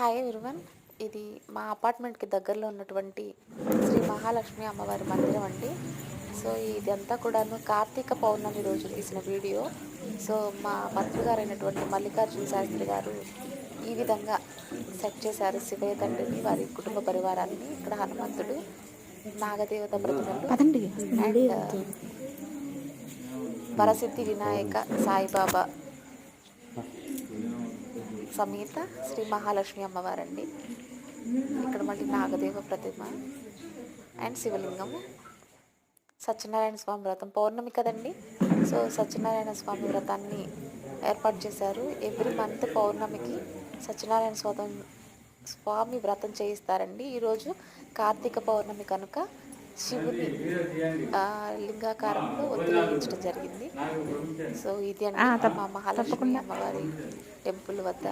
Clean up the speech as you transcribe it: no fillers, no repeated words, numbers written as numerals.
Hi everyone. ఇది మా అపార్ట్మెంట్కి దగ్గరలో ఉన్నటువంటి శ్రీ మహాలక్ష్మి అమ్మవారి మందిరం అండి. సో ఇదంతా కూడాను కార్తీక పౌర్ణమి రోజు తీసిన వీడియో. సో మా మంత్రి గారైనటువంటి మల్లికార్జున శాస్త్రి గారు ఈ విధంగా సెట్ చేశారు శివయ్య తండ్రిని, వారి కుటుంబ పరివారాన్ని. ఇక్కడ హనుమంతుడు, నాగదేవత ప్రతిమలు అండ్ వరసిద్ధి వినాయక సాయిబాబా సమేత శ్రీ మహాలక్ష్మి అమ్మవారండి. ఇక్కడ మళ్ళీ నాగదేవ ప్రతిమ అండ్ శివలింగము. సత్యనారాయణ స్వామి వ్రతం పౌర్ణమి కదండి. సో సత్యనారాయణ స్వామి వ్రతాన్ని ఏర్పాటు చేశారు. ఎవ్రీ మంత్ పౌర్ణమికి సత్యనారాయణ స్వామి వ్రతం చేయిస్తారండి. ఈరోజు కార్తీక పౌర్ణమి కనుక శివుని లింగాకారంలో ఒత్తిడించడం జరిగింది. సో ఇది అండి మా మహాలక్ష్మి అమ్మవారి టెంపుల్ వద్ద